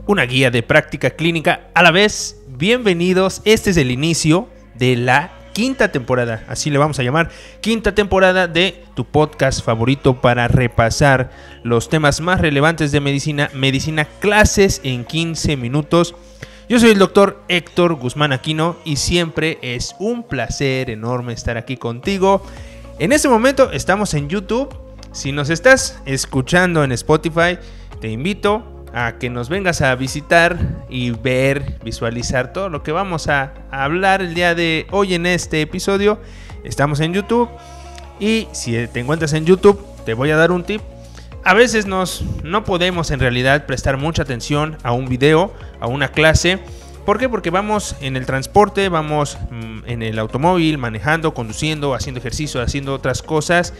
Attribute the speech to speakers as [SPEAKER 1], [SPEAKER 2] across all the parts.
[SPEAKER 1] una guía de práctica clínica a la vez. Bienvenidos, este es el inicio de la quinta temporada, así le vamos a llamar, quinta temporada de tu podcast favorito para repasar los temas más relevantes de medicina, clases en 15 minutos. Yo soy el doctor Héctor Guzmán Aquino y siempre es un placer enorme estar aquí contigo. En este momento estamos en YouTube. Si nos estás escuchando en Spotify, te invito a que nos vengas a visitar y visualizar todo lo que vamos a hablar el día de hoy en este episodio. Estamos en YouTube y si te encuentras en YouTube, te voy a dar un tip. A veces no podemos en realidad prestar mucha atención a un video, a una clase. ¿Por qué? Porque vamos en el transporte, vamos en el automóvil, manejando, conduciendo, haciendo ejercicio, haciendo otras cosas.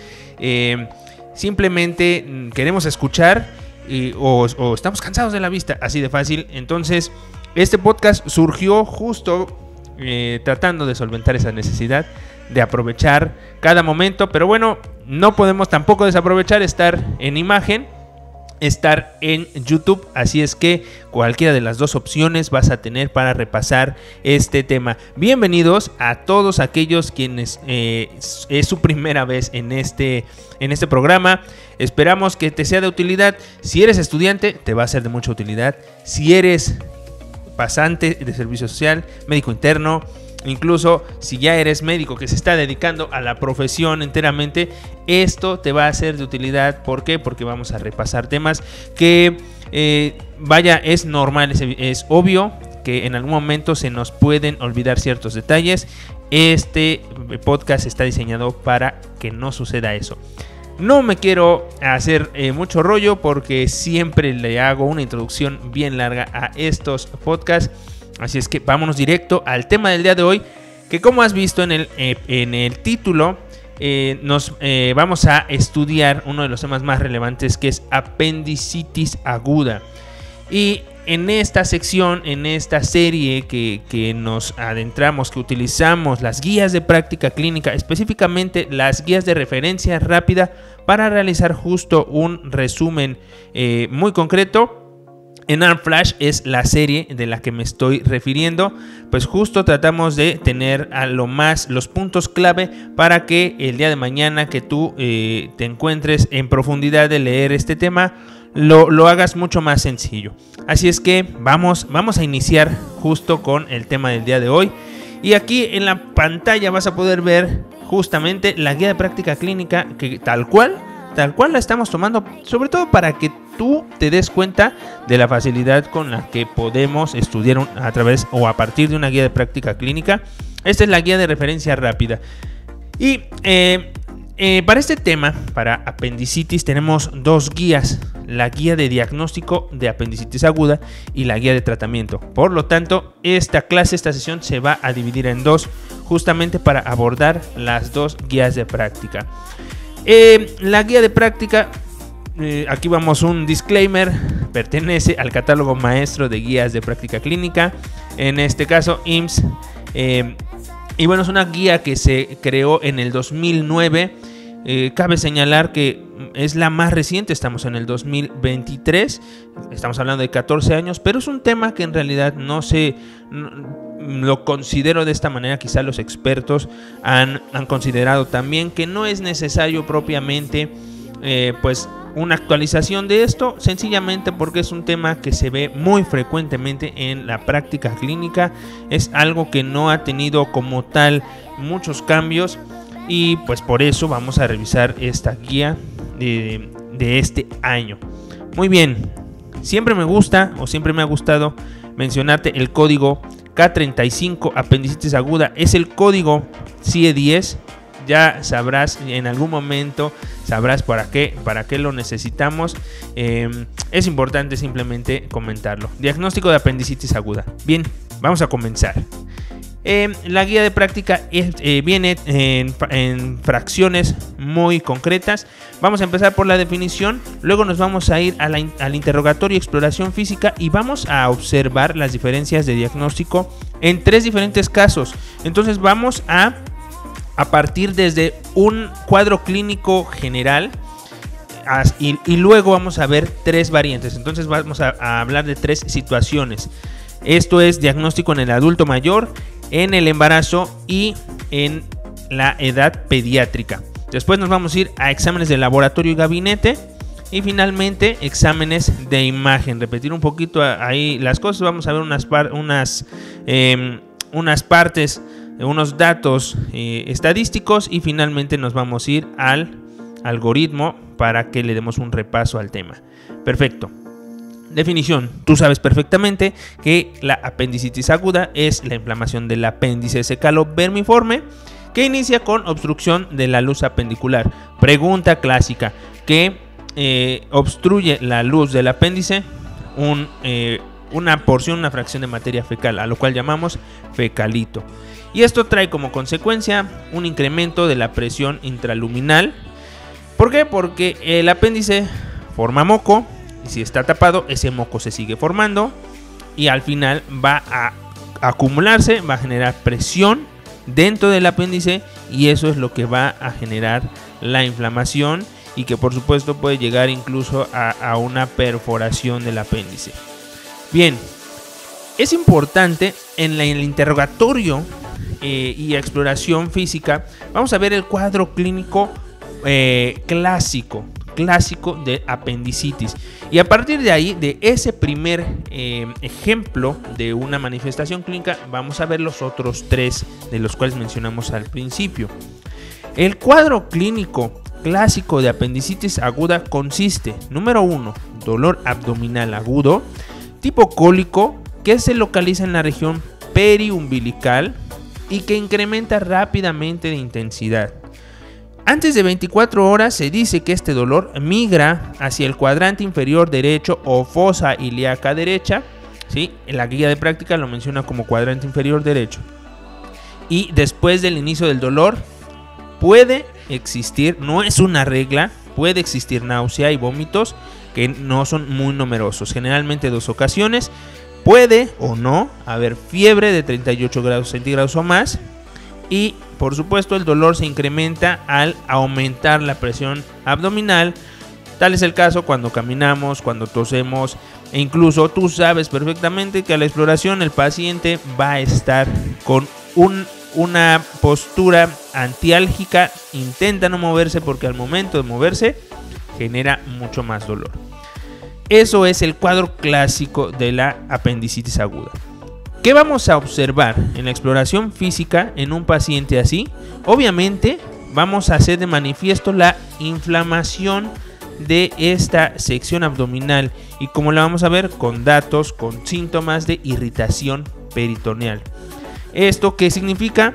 [SPEAKER 1] Simplemente queremos escuchar o estamos cansados de la vista, así de fácil. Entonces, este podcast surgió justo tratando de solventar esa necesidad de aprovechar cada momento. Pero bueno, no podemos tampoco desaprovechar estar en imagen, estar en YouTube, así es que cualquiera de las dos opciones vas a tener para repasar este tema. Bienvenidos a todos aquellos quienes es su primera vez en este programa. Esperamos que te sea de utilidad. Si eres estudiante, te va a ser de mucha utilidad. Si eres pasante de servicio social, médico interno, incluso si ya eres médico que se está dedicando a la profesión enteramente, esto te va a ser de utilidad. ¿Por qué? Porque vamos a repasar temas que, es normal, es obvio que en algún momento se nos pueden olvidar ciertos detalles. Este podcast está diseñado para que no suceda eso. No me quiero hacer mucho rollo porque siempre le hago una introducción bien larga a estos podcasts. Así es que vámonos directo al tema del día de hoy, que como has visto en el título, vamos a estudiar uno de los temas más relevantes, que es apendicitis aguda. Y en esta sección, en esta serie que nos adentramos, que utilizamos las guías de práctica clínica, específicamente las guías de referencia rápida, para realizar justo un resumen muy concreto. En ARMflash es la serie de la que me estoy refiriendo. Pues justo tratamos de tener los puntos clave para que el día de mañana que tú te encuentres en profundidad de leer este tema, lo hagas mucho más sencillo. Así es que vamos a iniciar justo con el tema del día de hoy. Y aquí en la pantalla vas a poder ver justamente la guía de práctica clínica, que tal cual la estamos tomando, sobre todo para que tú te des cuenta de la facilidad con la que podemos estudiar a través o a partir de una guía de práctica clínica. Esta es la guía de referencia rápida. Y para este tema, para apendicitis, tenemos dos guías: la guía de diagnóstico de apendicitis aguda y la guía de tratamiento. Por lo tanto, esta sesión se va a dividir en dos, justamente para abordar las dos guías de práctica. La guía de práctica, aquí vamos un disclaimer, pertenece al catálogo maestro de guías de práctica clínica, en este caso IMSS. Y bueno, es una guía que se creó en el 2009. Cabe señalar que es la más reciente, estamos en el 2023, estamos hablando de 14 años, pero es un tema que en realidad lo considero de esta manera. Quizá los expertos han considerado también que no es necesario propiamente pues una actualización de esto, sencillamente porque es un tema que se ve muy frecuentemente en la práctica clínica. Es algo que no ha tenido como tal muchos cambios, y pues por eso vamos a revisar esta guía de este año. Muy bien, siempre me ha gustado mencionarte el código K35 apendicitis aguda. Es el código CIE10. Ya sabrás, en algún momento sabrás para qué lo necesitamos. Es importante simplemente comentarlo. Diagnóstico de apendicitis aguda. Bien, vamos a comenzar. La guía de práctica viene en fracciones muy concretas. Vamos a empezar por la definición, luego nos vamos a ir al interrogatorio y exploración física, y vamos a observar las diferencias de diagnóstico en 3 diferentes casos. Entonces vamos a partir desde un cuadro clínico general, y luego vamos a ver 3 variantes. Entonces vamos a hablar de 3 situaciones. Esto es diagnóstico en el adulto mayor, en el embarazo y en la edad pediátrica. Después nos vamos a ir a exámenes de laboratorio y gabinete. Y finalmente exámenes de imagen. Repetir un poquito ahí las cosas. Vamos a ver unas partes, unos datos estadísticos. Y finalmente nos vamos a ir al algoritmo para que le demos un repaso al tema. Perfecto. Definición. Tú sabes perfectamente que la apendicitis aguda es la inflamación del apéndice cefalovermiforme que inicia con obstrucción de la luz apendicular. Pregunta clásica. ¿Qué obstruye la luz del apéndice? Una porción, una fracción de materia fecal, a lo cual llamamos fecalito. Y esto trae como consecuencia un incremento de la presión intraluminal. ¿Por qué? Porque el apéndice forma moco. Y si está tapado, ese moco se sigue formando y al final va a acumularse, va a generar presión dentro del apéndice y eso es lo que va a generar la inflamación y que por supuesto puede llegar incluso a una perforación del apéndice. Bien, es importante en el interrogatorio y exploración física, vamos a ver el cuadro clínico clásico de apendicitis y a partir de ahí, de ese primer ejemplo de una manifestación clínica, vamos a ver los otros 3 de los cuales mencionamos al principio. El cuadro clínico clásico de apendicitis aguda consiste, número 1, dolor abdominal agudo tipo cólico que se localiza en la región periumbilical y que incrementa rápidamente de intensidad. Antes de 24 horas se dice que este dolor migra hacia el cuadrante inferior derecho o fosa ilíaca derecha, ¿sí? En la guía de práctica lo menciona como cuadrante inferior derecho. Y después del inicio del dolor puede existir, no es una regla, puede existir náusea y vómitos que no son muy numerosos, generalmente 2 ocasiones. Puede o no haber fiebre de 38 grados centígrados o más. Y por supuesto el dolor se incrementa al aumentar la presión abdominal. Tal es el caso cuando caminamos, cuando tosemos e incluso tú sabes perfectamente que a la exploración el paciente va a estar con una postura antiálgica, intenta no moverse porque al momento de moverse genera mucho más dolor. Eso es el cuadro clásico de la apendicitis aguda. ¿Qué vamos a observar en la exploración física en un paciente así? Obviamente vamos a hacer de manifiesto la inflamación de esta sección abdominal y como la vamos a ver con datos, con síntomas de irritación peritoneal. ¿Esto qué significa?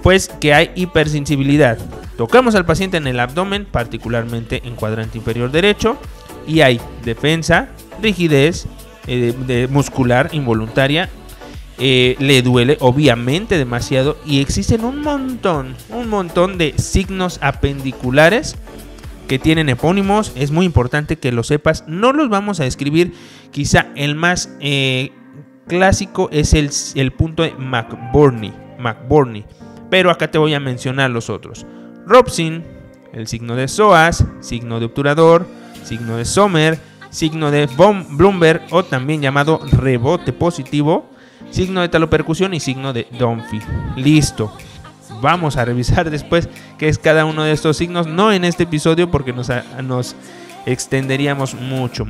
[SPEAKER 1] Pues que hay hipersensibilidad. Tocamos al paciente en el abdomen, particularmente en cuadrante inferior derecho, y hay defensa, rigidez muscular involuntaria. Le duele obviamente demasiado y existen un montón de signos apendiculares que tienen epónimos. Es muy importante que lo sepas, no los vamos a describir. Quizá el más clásico es el punto de McBurney, pero acá te voy a mencionar los otros. Robson, el signo de Psoas, signo de obturador, signo de Sommer, signo de Blumberg o también llamado rebote positivo, signo de talopercusión y signo de Dunphy. Listo. Vamos a revisar después qué es cada uno de estos signos, no en este episodio porque nos extenderíamos mucho.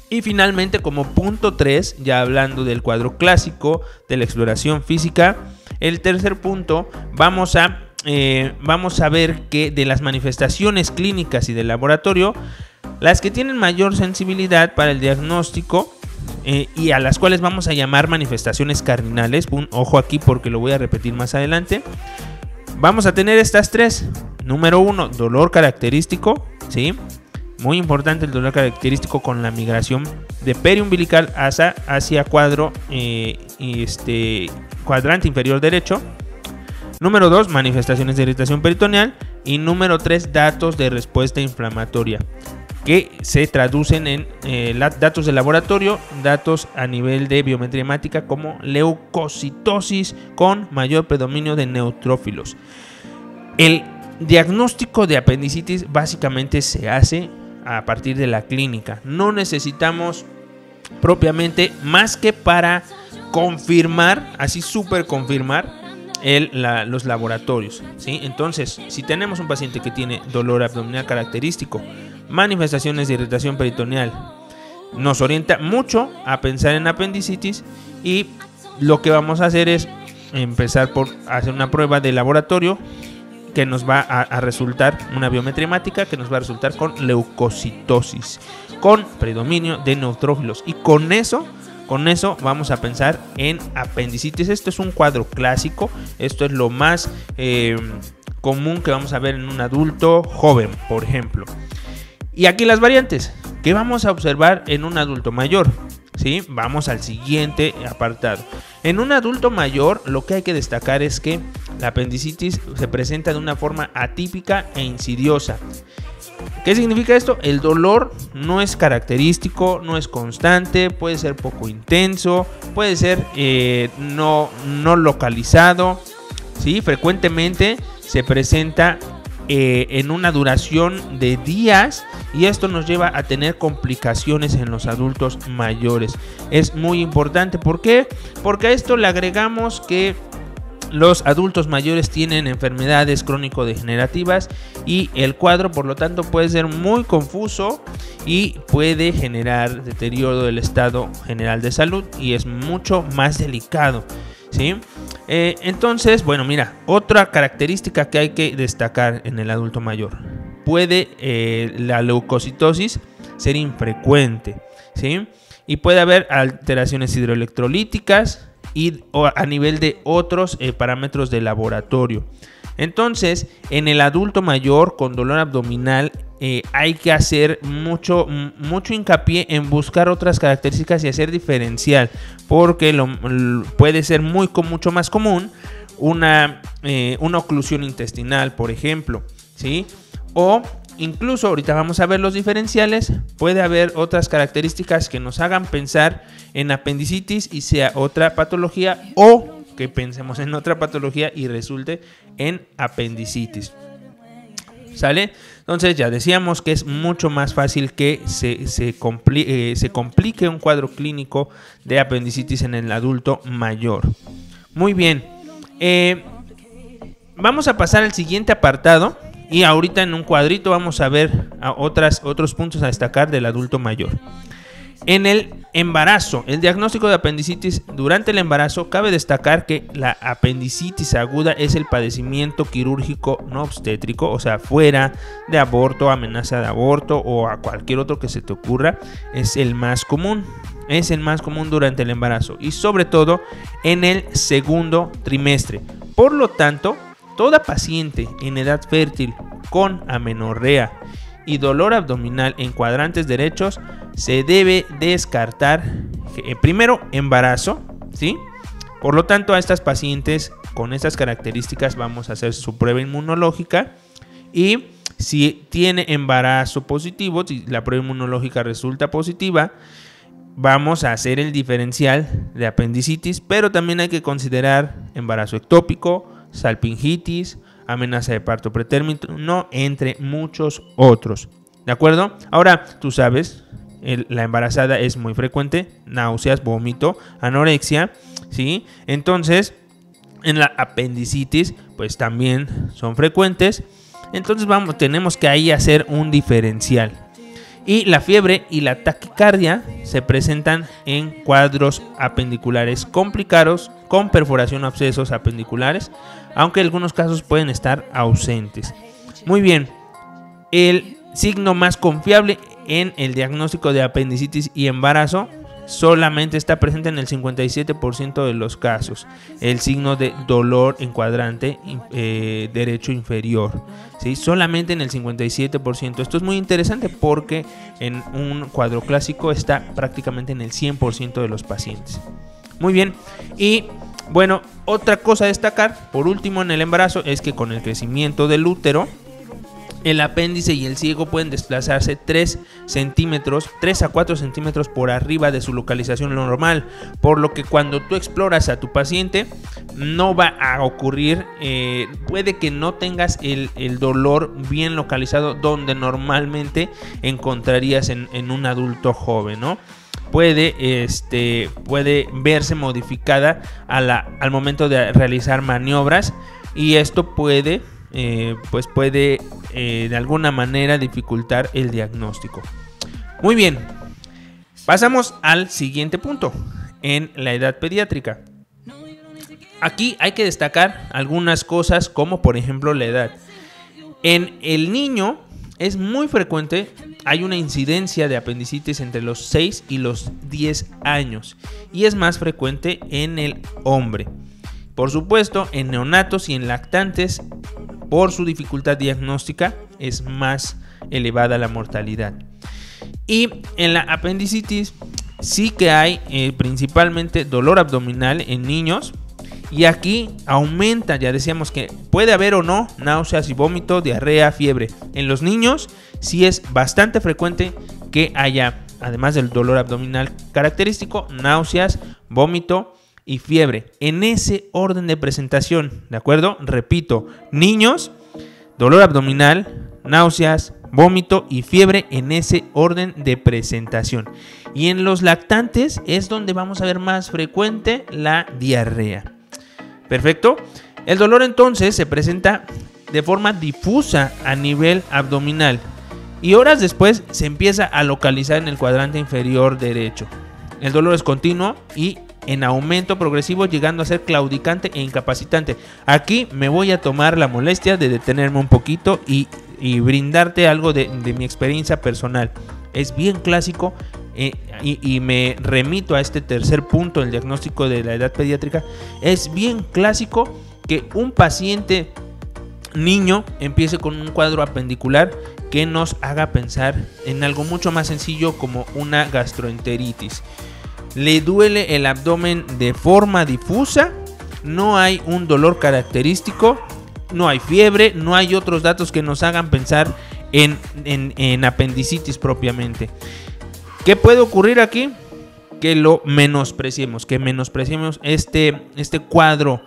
[SPEAKER 1] Y finalmente, como punto 3, ya hablando del cuadro clásico de la exploración física, el tercer punto, vamos a ver que de las manifestaciones clínicas y del laboratorio, las que tienen mayor sensibilidad para el diagnóstico y a las cuales vamos a llamar manifestaciones cardinales, ojo aquí porque lo voy a repetir más adelante, vamos a tener estas 3. Número 1, dolor característico, ¿sí? Muy importante el dolor característico con la migración de periumbilical hacia cuadrante inferior derecho. Número 2, manifestaciones de irritación peritoneal. Y número 3, datos de respuesta inflamatoria, que se traducen en datos de laboratorio, datos a nivel de biometría hemática como leucocitosis con mayor predominio de neutrófilos. El diagnóstico de apendicitis básicamente se hace a partir de la clínica. No necesitamos propiamente más que para confirmar, así súper confirmar los laboratorios, ¿sí? Entonces, si tenemos un paciente que tiene dolor abdominal característico, manifestaciones de irritación peritoneal, nos orienta mucho a pensar en apendicitis, y lo que vamos a hacer es empezar por hacer una prueba de laboratorio que nos va a resultar, una biometría hemática que nos va a resultar con leucocitosis, con predominio de neutrófilos, y con eso vamos a pensar en apendicitis. Esto es un cuadro clásico, esto es lo más común que vamos a ver en un adulto joven, por ejemplo. Y aquí las variantes que vamos a observar en un adulto mayor, ¿sí? Vamos al siguiente apartado. En un adulto mayor, lo que hay que destacar es que la apendicitis se presenta de una forma atípica e insidiosa. ¿Qué significa esto? El dolor no es característico, no es constante, puede ser poco intenso, puede ser no localizado, ¿sí? Frecuentemente se presenta en una duración de días, y esto nos lleva a tener complicaciones en los adultos mayores. Es muy importante. ¿Por qué? Porque a esto le agregamos que los adultos mayores tienen enfermedades crónico-degenerativas, y el cuadro, por lo tanto, puede ser muy confuso y puede generar deterioro del estado general de salud, y es mucho más delicado, ¿sí? Entonces, bueno, mira, otra característica que hay que destacar en el adulto mayor: puede la leucocitosis ser infrecuente, ¿sí? Y puede haber alteraciones hidroelectrolíticas y a nivel de otros parámetros de laboratorio. Entonces, en el adulto mayor con dolor abdominal hay que hacer mucho hincapié en buscar otras características y hacer diferencial, porque puede ser mucho más común una oclusión intestinal, por ejemplo, ¿sí? O incluso, ahorita vamos a ver los diferenciales, puede haber otras características que nos hagan pensar en apendicitis y sea otra patología, o que pensemos en otra patología y resulte en apendicitis. ¿Sale? Entonces ya decíamos que es mucho más fácil que se complique un cuadro clínico de apendicitis en el adulto mayor. Muy bien. Vamos a pasar al siguiente apartado. Y ahorita en un cuadrito vamos a ver otros puntos a destacar del adulto mayor. En el embarazo, el diagnóstico de apendicitis durante el embarazo, cabe destacar que la apendicitis aguda es el padecimiento quirúrgico no obstétrico, o sea, fuera de aborto, amenaza de aborto o a cualquier otro que se te ocurra, es el más común. Es el más común durante el embarazo y sobre todo en el segundo trimestre. Por lo tanto, toda paciente en edad fértil con amenorrea y dolor abdominal en cuadrantes derechos se debe descartar primero embarazo, ¿sí? Por lo tanto, a estas pacientes con estas características vamos a hacer su prueba inmunológica, y si tiene embarazo positivo, si la prueba inmunológica resulta positiva, vamos a hacer el diferencial de apendicitis, pero también hay que considerar embarazo ectópico, salpingitis, amenaza de parto pretérmino, entre muchos otros. ¿De acuerdo? Ahora, tú sabes, la embarazada es muy frecuente, náuseas, vómito, anorexia, ¿sí? Entonces, en la apendicitis, pues también son frecuentes. Entonces, tenemos que ahí hacer un diferencial. Y la fiebre y la taquicardia se presentan en cuadros apendiculares complicados con perforación o abscesos apendiculares, aunque en algunos casos pueden estar ausentes. Muy bien, el signo más confiable en el diagnóstico de apendicitis y embarazo solamente está presente en el 57% de los casos, el signo de dolor en cuadrante derecho inferior, ¿sí? Solamente en el 57%. Esto es muy interesante porque en un cuadro clásico está prácticamente en el 100% de los pacientes. Muy bien, y bueno, otra cosa a destacar, por último, en el embarazo, es que con el crecimiento del útero el apéndice y el ciego pueden desplazarse 3 a 4 centímetros por arriba de su localización normal, por lo que cuando tú exploras a tu paciente no va a ocurrir, puede que no tengas el dolor bien localizado donde normalmente encontrarías en un adulto joven, ¿no? Puede verse modificada al momento de realizar maniobras, y esto puede de alguna manera dificultar el diagnóstico. Muy bien, pasamos al siguiente punto, en la edad pediátrica. Aquí hay que destacar algunas cosas, como por ejemplo la edad. En el niño es muy frecuente, hay una incidencia de apendicitis entre los 6 y los 10 años, y es más frecuente en el hombre. Por supuesto, en neonatos y en lactantes, por su dificultad diagnóstica, es más elevada la mortalidad. Y en la apendicitis sí que hay principalmente dolor abdominal en niños, y aquí aumenta, ya decíamos que puede haber o no náuseas y vómito, diarrea, fiebre. En los niños sí es bastante frecuente que haya, además del dolor abdominal característico, náuseas, vómito y fiebre, en ese orden de presentación, ¿de acuerdo? Repito, niños, dolor abdominal, náuseas, vómito y fiebre, en ese orden de presentación. Y en los lactantes es donde vamos a ver más frecuente la diarrea. Perfecto. El dolor entonces se presenta de forma difusa a nivel abdominal, y horas después se empieza a localizar en el cuadrante inferior derecho. El dolor es continuo y en aumento progresivo, llegando a ser claudicante e incapacitante. Aquí me voy a tomar la molestia de detenerme un poquito y brindarte algo de mi experiencia personal. Es bien clásico, y me remito a este tercer punto del diagnóstico de la edad pediátrica. Es bien clásico que un paciente niño empiece con un cuadro apendicular que nos haga pensar en algo mucho más sencillo, como una gastroenteritis. Le duele el abdomen de forma difusa, no hay un dolor característico, no hay fiebre, no hay otros datos que nos hagan pensar en apendicitis propiamente. ¿Qué puede ocurrir aquí? Que lo menospreciemos, este cuadro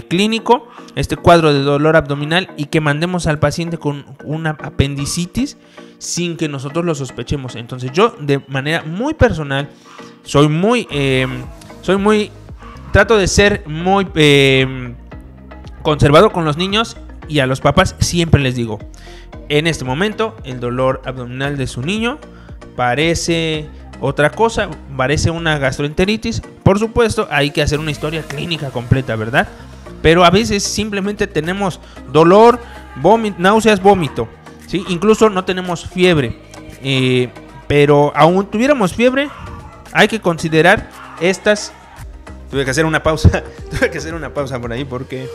[SPEAKER 1] clínico, este cuadro de dolor abdominal, y que mandemos al paciente con una apendicitis sin que nosotros lo sospechemos. Entonces yo, de manera muy personal, trato de ser muy conservador con los niños, y a los papás siempre les digo: en este momento el dolor abdominal de su niño parece otra cosa, parece una gastroenteritis. Por supuesto, hay que hacer una historia clínica completa, ¿verdad? Pero a veces simplemente tenemos dolor, náuseas, vómito, ¿sí? Incluso no tenemos fiebre, pero aún tuviéramos fiebre, hay que considerar estas. Tuve que hacer una pausa por ahí porque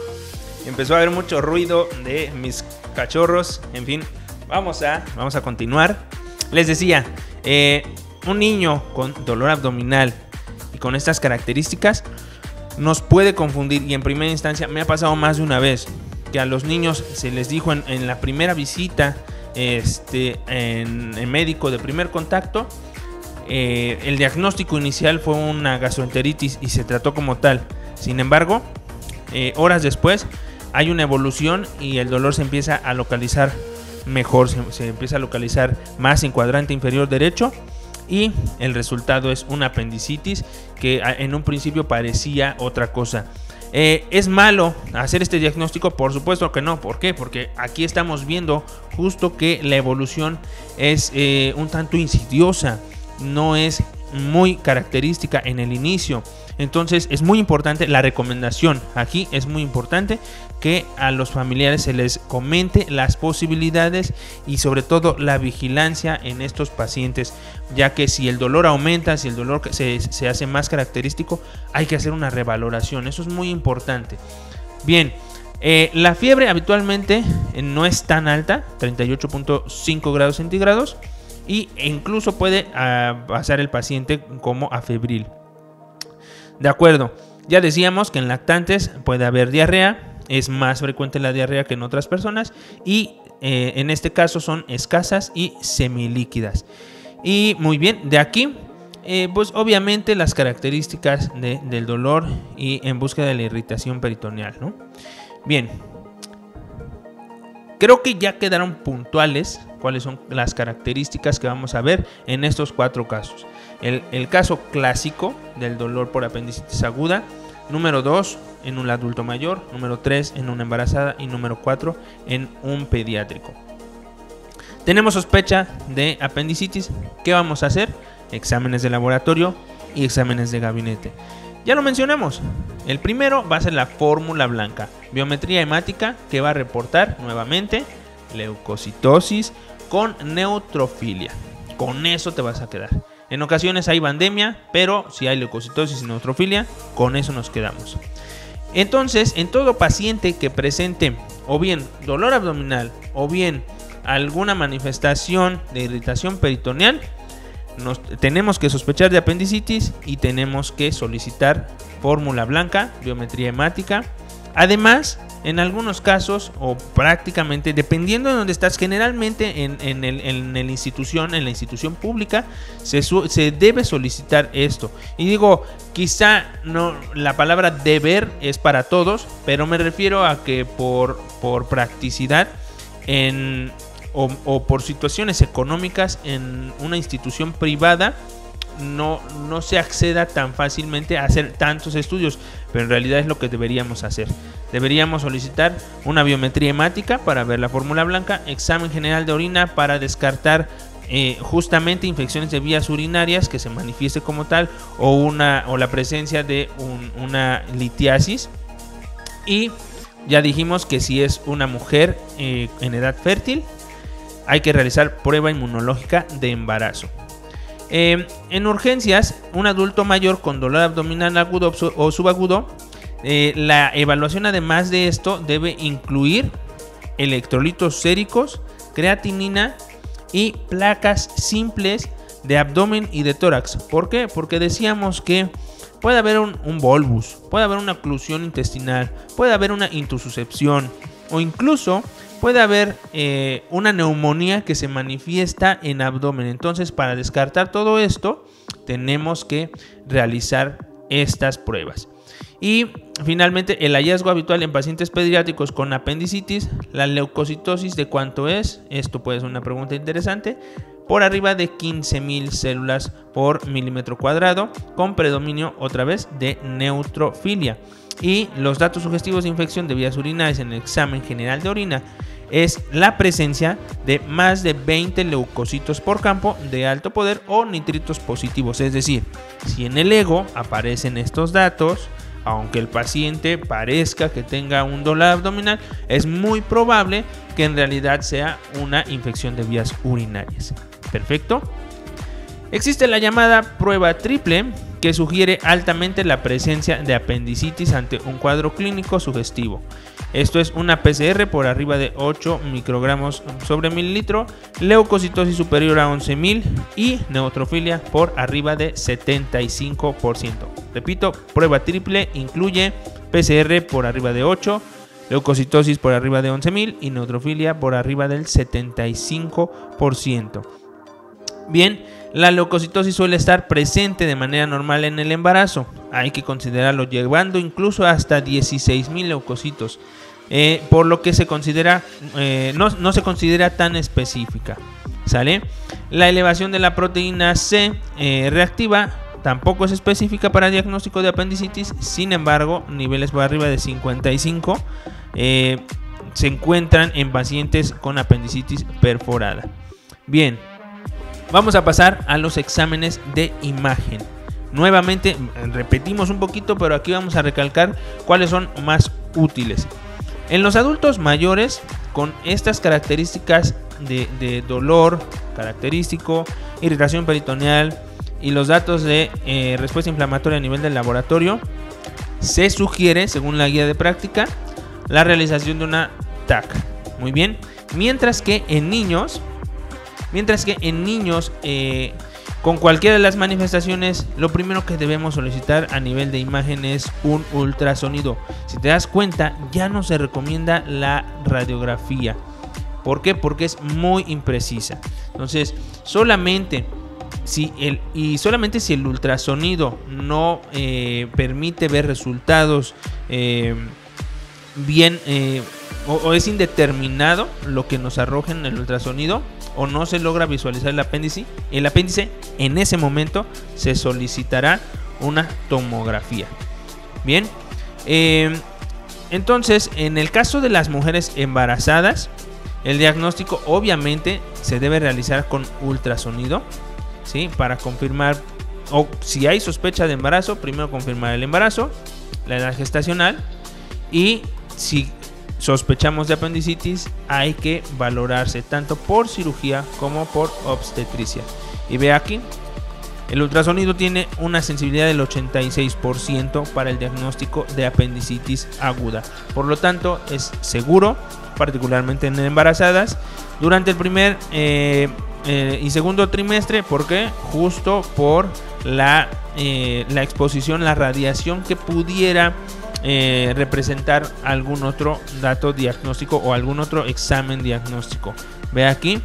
[SPEAKER 1] empezó a haber mucho ruido de mis cachorros. En fin, vamos a continuar. Les decía, un niño con dolor abdominal y con estas características nos puede confundir, y en primera instancia me ha pasado más de una vez que a los niños se les dijo en la primera visita en médico de primer contacto, el diagnóstico inicial fue una gastroenteritis y se trató como tal. Sin embargo, horas después hay una evolución y el dolor se empieza a localizar mejor, se empieza a localizar más en cuadrante inferior derecho, y el resultado es una apendicitis que en un principio parecía otra cosa. ¿Es malo hacer este diagnóstico? Por supuesto que no. ¿Por qué? Porque aquí estamos viendo justo que la evolución es un tanto insidiosa, no es muy característica en el inicio. Entonces es muy importante la recomendación. Aquí es muy importante que a los familiares se les comente las posibilidades y sobre todo la vigilancia en estos pacientes, ya que si el dolor aumenta, si el dolor se hace más característico, hay que hacer una revaloración. Eso es muy importante. Bien, la fiebre habitualmente no es tan alta, 38.5 grados centígrados, e incluso puede pasar el paciente como afebril. De acuerdo, ya decíamos que en lactantes puede haber diarrea, es más frecuente la diarrea que en otras personas y en este caso son escasas y semilíquidas. Y muy bien, de aquí pues obviamente las características del dolor y en búsqueda de la irritación peritoneal, ¿no? Bien, creo que ya quedaron puntuales cuáles son las características que vamos a ver en estos 4 casos. El caso clásico del dolor por apendicitis aguda, número 2 en un adulto mayor, número 3 en una embarazada y número 4 en un pediátrico. Tenemos sospecha de apendicitis. ¿Qué vamos a hacer? Exámenes de laboratorio y exámenes de gabinete. Ya lo mencionamos. El primero va a ser la fórmula blanca, biometría hemática, que va a reportar nuevamente leucocitosis con neutrofilia. Con eso te vas a quedar. En ocasiones hay bandemia, pero si hay leucocitosis y neutrofilia, con eso nos quedamos. Entonces, en todo paciente que presente o bien dolor abdominal o bien alguna manifestación de irritación peritoneal, tenemos que sospechar de apendicitis y tenemos que solicitar fórmula blanca, biometría hemática. Además, en algunos casos o prácticamente, dependiendo de donde estás, generalmente en la institución pública se debe solicitar esto. Y digo, quizá no, la palabra deber es para todos, pero me refiero a que por practicidad o por situaciones económicas en una institución privada no se acceda tan fácilmente a hacer tantos estudios, pero en realidad es lo que deberíamos hacer. Deberíamos solicitar una biometría hemática para ver la fórmula blanca, examen general de orina para descartar justamente infecciones de vías urinarias que se manifieste como tal o la presencia de una litiasis. Y ya dijimos que si es una mujer en edad fértil, hay que realizar prueba inmunológica de embarazo. En urgencias, un adulto mayor con dolor abdominal agudo o subagudo, la evaluación además de esto debe incluir electrolitos séricos, creatinina y placas simples de abdomen y de tórax. ¿Por qué? Porque decíamos que puede haber un bolbus, puede haber una oclusión intestinal, puede haber una intususcepción o incluso puede haber una neumonía que se manifiesta en abdomen. Entonces, para descartar todo esto, tenemos que realizar estas pruebas. Y finalmente, el hallazgo habitual en pacientes pediátricos con apendicitis, la leucocitosis, ¿de cuánto es? Esto puede ser una pregunta interesante. Por arriba de 15.000 células por milímetro cuadrado, con predominio otra vez de neutrofilia. Y los datos sugestivos de infección de vías urinarias en el examen general de orina es la presencia de más de 20 leucocitos por campo de alto poder o nitritos positivos. Es decir, si en el ego aparecen estos datos, aunque el paciente parezca que tenga un dolor abdominal, es muy probable que en realidad sea una infección de vías urinarias. Perfecto. Existe la llamada prueba triple, que sugiere altamente la presencia de apendicitis ante un cuadro clínico sugestivo. Esto es una PCR por arriba de 8 microgramos sobre mililitro, leucocitosis superior a 11.000 y neutrofilia por arriba de 75%. Repito, prueba triple incluye PCR por arriba de 8, leucocitosis por arriba de 11.000 y neutrofilia por arriba del 75%. Bien, la leucocitosis suele estar presente de manera normal en el embarazo. Hay que considerarlo llevando incluso hasta 16.000 leucocitos, por lo que se considera no se considera tan específica. ¿Sale? La elevación de la proteína C reactiva tampoco es específica para diagnóstico de apendicitis. Sin embargo, niveles por arriba de 55 se encuentran en pacientes con apendicitis perforada. Bien. Vamos a pasar a los exámenes de imagen. Nuevamente, repetimos un poquito, pero aquí vamos a recalcar cuáles son más útiles. En los adultos mayores, con estas características de dolor característico, irritación peritoneal y los datos de respuesta inflamatoria a nivel del laboratorio, se sugiere, según la guía de práctica, la realización de una TAC. Muy bien. Mientras que en niños Con cualquiera de las manifestaciones, lo primero que debemos solicitar a nivel de imagen es un ultrasonido. Si te das cuenta, ya no se recomienda la radiografía. ¿Por qué? Porque es muy imprecisa. Entonces, solamente si el ultrasonido no permite ver resultados bien o es indeterminado lo que nos arroja en el ultrasonido, o no se logra visualizar el apéndice, en ese momento se solicitará una tomografía. Bien, entonces en el caso de las mujeres embarazadas, el diagnóstico obviamente se debe realizar con ultrasonido, ¿sí? Para confirmar, o si hay sospecha de embarazo, primero confirmar el embarazo, la edad gestacional, y si sospechamos de apendicitis, hay que valorarse tanto por cirugía como por obstetricia. Y ve aquí, el ultrasonido tiene una sensibilidad del 86% para el diagnóstico de apendicitis aguda. Por lo tanto, es seguro, particularmente en embarazadas, durante el primer y segundo trimestre. ¿Por qué? Justo por la exposición, la radiación que pudiera representar algún otro dato diagnóstico o algún otro examen diagnóstico. Ve aquí.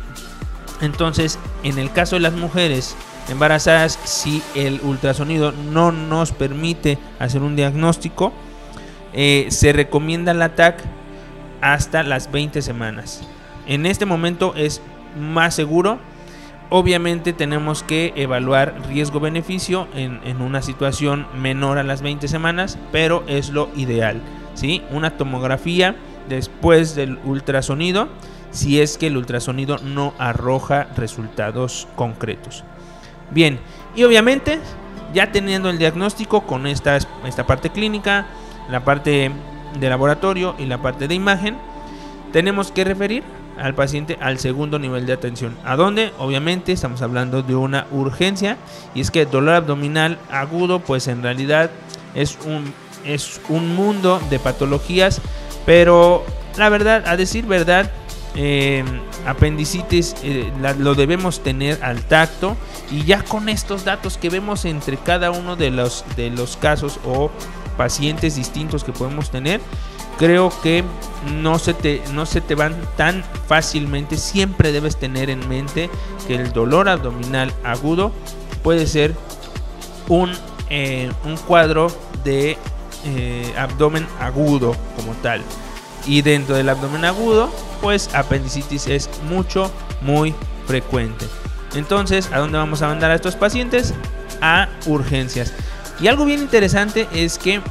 [SPEAKER 1] Entonces, en el caso de las mujeres embarazadas, si el ultrasonido no nos permite hacer un diagnóstico, se recomienda la TAC hasta las 20 semanas. En este momento es más seguro. Obviamente tenemos que evaluar riesgo-beneficio en una situación menor a las 20 semanas, pero es lo ideal, ¿sí? Una tomografía después del ultrasonido, si es que el ultrasonido no arroja resultados concretos. Bien, y obviamente ya teniendo el diagnóstico con esta parte clínica, la parte de laboratorio y la parte de imagen, tenemos que referir al paciente al segundo nivel de atención. ¿A dónde? Obviamente estamos hablando de una urgencia, y es que dolor abdominal agudo, pues en realidad es un mundo de patologías, pero la verdad, a decir verdad, apendicitis lo debemos tener al tacto, y ya con estos datos que vemos entre cada uno de los casos o pacientes distintos que podemos tener, creo que no se te van tan fácilmente. Siempre debes tener en mente que el dolor abdominal agudo puede ser un cuadro de abdomen agudo como tal, y dentro del abdomen agudo, pues apendicitis es muy frecuente. Entonces, ¿a dónde vamos a mandar a estos pacientes? A urgencias. Y algo bien interesante es que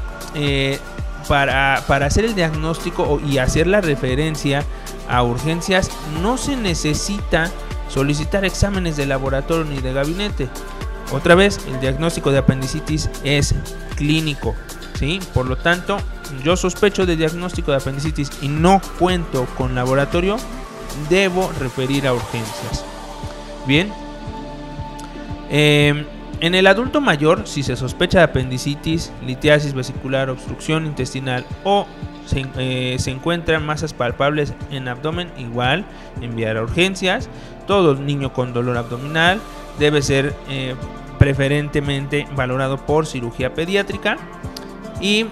[SPEAKER 1] para hacer el diagnóstico y hacer la referencia a urgencias, no se necesita solicitar exámenes de laboratorio ni de gabinete. Otra vez, el diagnóstico de apendicitis es clínico, ¿sí? Por lo tanto, yo sospecho de diagnóstico de apendicitis y no cuento con laboratorio, debo referir a urgencias. Bien. En el adulto mayor, si se sospecha de apendicitis, litiasis vesicular, obstrucción intestinal o se encuentran masas palpables en abdomen, igual enviar a urgencias. Todo niño con dolor abdominal debe ser preferentemente valorado por cirugía pediátrica, y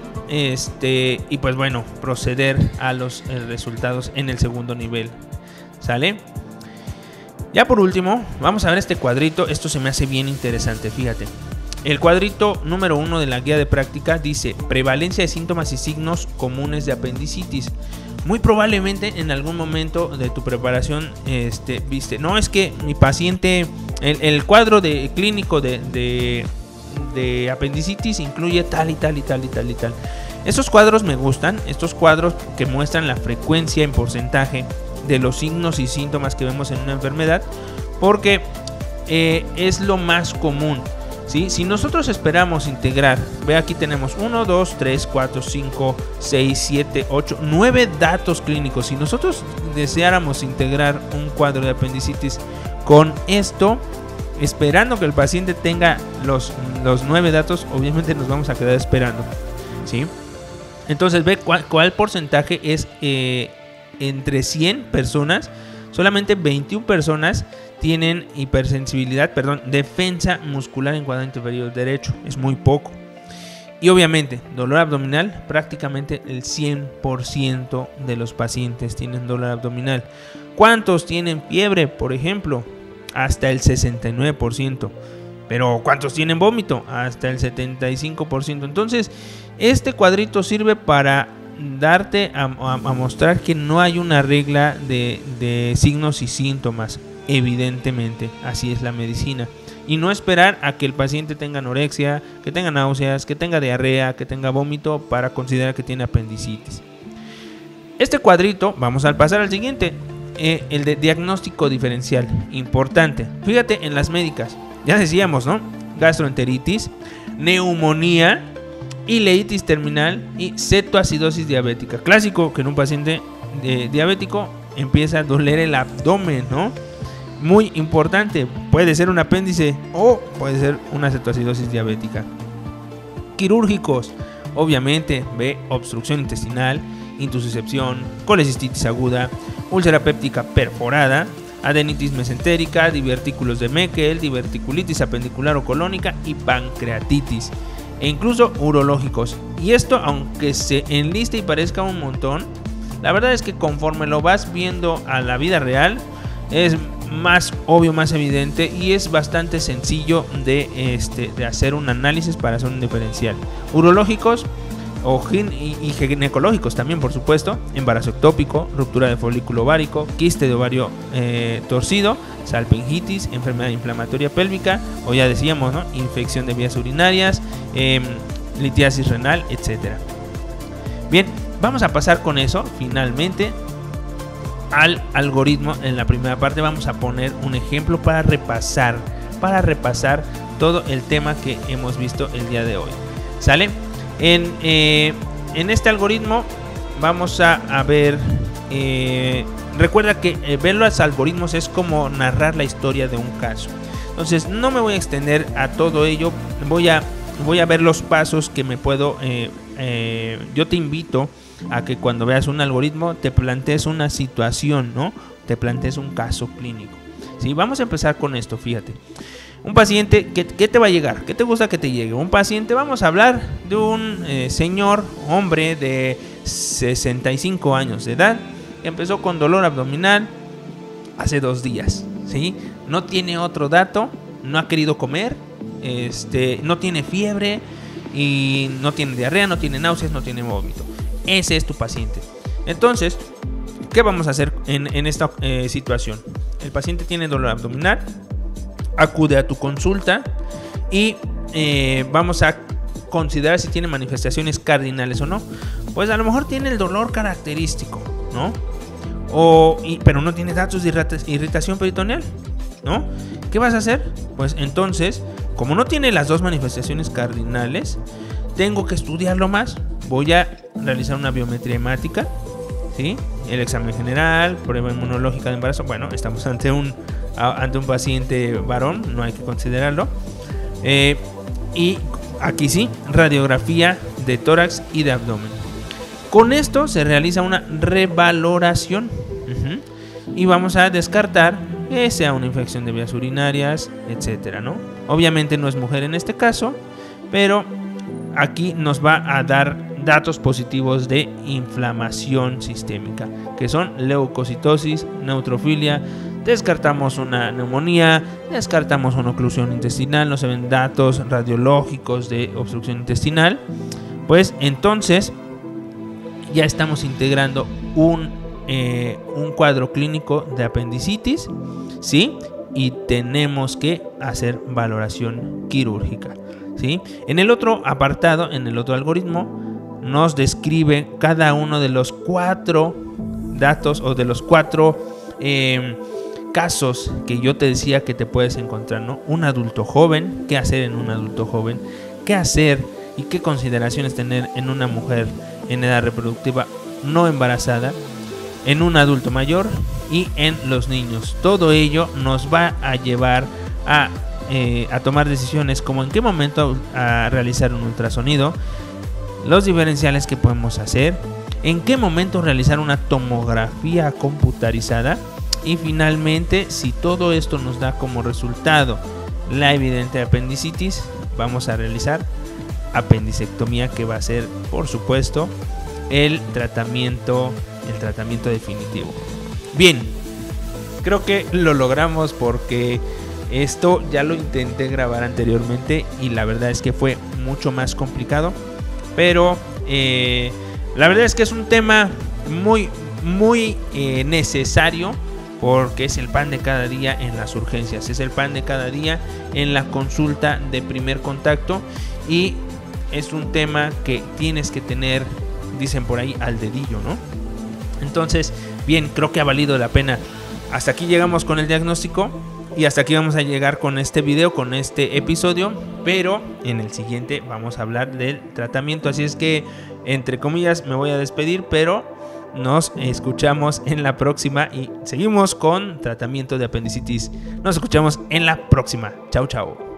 [SPEAKER 1] pues bueno, proceder a los resultados en el segundo nivel. ¿Sale? Ya por último, vamos a ver este cuadrito. Esto se me hace bien interesante, fíjate. El cuadrito número 1 de la guía de práctica dice: prevalencia de síntomas y signos comunes de apendicitis. Muy probablemente en algún momento de tu preparación viste, no, es que mi paciente, el cuadro clínico de apendicitis incluye tal y tal y tal y tal y tal. Estos cuadros me gustan, estos cuadros que muestran la frecuencia en porcentaje de los signos y síntomas que vemos en una enfermedad, porque es lo más común, ¿sí? Si nosotros esperamos integrar, ve aquí tenemos 1, 2, 3, 4, 5, 6, 7, 8, 9 datos clínicos. Si nosotros deseáramos integrar un cuadro de apendicitis con esto, esperando que el paciente tenga los 9 datos, obviamente nos vamos a quedar esperando, ¿sí? Entonces ve cuál porcentaje es entre 100 personas. Solamente 21 personas tienen hipersensibilidad, defensa muscular en cuadrante inferior derecho. Es muy poco. Y obviamente, dolor abdominal, prácticamente el 100% de los pacientes tienen dolor abdominal. ¿Cuántos tienen fiebre, por ejemplo? Hasta el 69%. Pero ¿cuántos tienen vómito? Hasta el 75%. Entonces, este cuadrito sirve para darte a mostrar que no hay una regla de signos y síntomas. Evidentemente, así es la medicina. Y no esperar a que el paciente tenga anorexia, que tenga náuseas, que tenga diarrea, que tenga vómito para considerar que tiene apendicitis. Este cuadrito, vamos a pasar al siguiente, el de diagnóstico diferencial, importante. Fíjate en las médicas, ya decíamos, ¿no? Gastroenteritis, neumonía, ileitis terminal y cetoacidosis diabética. Clásico que en un paciente diabético empieza a doler el abdomen, ¿no? Muy importante, puede ser un apéndice o puede ser una cetoacidosis diabética. Quirúrgicos, obviamente, obstrucción intestinal, intussuscepción, colecistitis aguda, úlcera péptica perforada, adenitis mesentérica, divertículos de Meckel, diverticulitis apendicular o colónica y pancreatitis. E incluso urológicos. Y esto, aunque se enliste y parezca un montón, la verdad es que conforme lo vas viendo a la vida real, es más obvio, más evidente y es bastante sencillo de hacer un análisis para hacer un diferencial. Urológicos y ginecológicos también, por supuesto: embarazo ectópico, ruptura de folículo ovárico, quiste de ovario torcido, salpingitis, enfermedad inflamatoria pélvica, o ya decíamos, ¿no?, infección de vías urinarias, litiasis renal, etc. Bien, vamos a pasar con eso finalmente al algoritmo. En la primera parte vamos a poner un ejemplo para repasar todo el tema que hemos visto el día de hoy. ¿Sale? En este algoritmo vamos a ver, recuerda que ver los algoritmos es como narrar la historia de un caso. Entonces no me voy a extender a todo ello, voy a ver los pasos que me puedo, yo te invito a que cuando veas un algoritmo te plantees una situación, ¿no? Te plantees un caso clínico. ¿Sí? Vamos a empezar con esto, fíjate. Un paciente, ¿qué te va a llegar? ¿Qué te gusta que te llegue? Un paciente, vamos a hablar de un señor, hombre de 65 años de edad, que empezó con dolor abdominal hace 2 días, ¿sí? No tiene otro dato, no ha querido comer, no tiene fiebre y no tiene diarrea, no tiene náuseas, no tiene vómito. Ese es tu paciente. Entonces, ¿qué vamos a hacer en esta situación? El paciente tiene dolor abdominal, acude a tu consulta y vamos a considerar si tiene manifestaciones cardinales o no. Pues a lo mejor tiene el dolor característico, ¿no? Pero no tiene datos de irritación peritoneal, ¿no? ¿Qué vas a hacer? Pues entonces, como no tiene las 2 manifestaciones cardinales, tengo que estudiarlo más. Voy a realizar una biometría hemática, ¿sí? El examen general, prueba inmunológica de embarazo. Bueno, estamos ante un paciente varón, no hay que considerarlo. Y aquí sí, radiografía de tórax y de abdomen. Con esto se realiza una revaloración. Y vamos a descartar que sea una infección de vías urinarias, etcétera, ¿no? Obviamente no es mujer en este caso, pero aquí nos va a dar datos positivos de inflamación sistémica, que son leucocitosis, neutrofilia. Descartamos una neumonía, descartamos una oclusión intestinal, no se ven datos radiológicos de obstrucción intestinal. Pues entonces ya estamos integrando un cuadro clínico de apendicitis, ¿sí? Y tenemos que hacer valoración quirúrgica, ¿sí? En el otro apartado, en el otro algoritmo, nos describe cada uno de los 4 datos o de los 4 casos que yo te decía que te puedes encontrar, ¿no? Un adulto joven, qué hacer en un adulto joven, qué hacer y qué consideraciones tener en una mujer en edad reproductiva no embarazada, en un adulto mayor y en los niños. Todo ello nos va a llevar a tomar decisiones como en qué momento a realizar un ultrasonido, los diferenciales que podemos hacer, en qué momento realizar una tomografía computarizada Y finalmente, si todo esto nos da como resultado la evidente apendicitis, vamos a realizar apendicectomía, que va a ser, por supuesto, el tratamiento definitivo. Bien, creo que lo logramos, porque esto ya lo intenté grabar anteriormente y la verdad es que fue mucho más complicado, pero la verdad es que es un tema muy necesario, porque es el pan de cada día en las urgencias, es el pan de cada día en la consulta de primer contacto, y es un tema que tienes que tener, dicen por ahí, al dedillo, ¿no? Entonces, bien, creo que ha valido la pena. Hasta aquí llegamos con el diagnóstico y hasta aquí vamos a llegar con este video, con este episodio, pero en el siguiente vamos a hablar del tratamiento. Así es que, entre comillas, me voy a despedir, pero nos escuchamos en la próxima y seguimos con tratamiento de apendicitis. Nos escuchamos en la próxima. Chao, chao.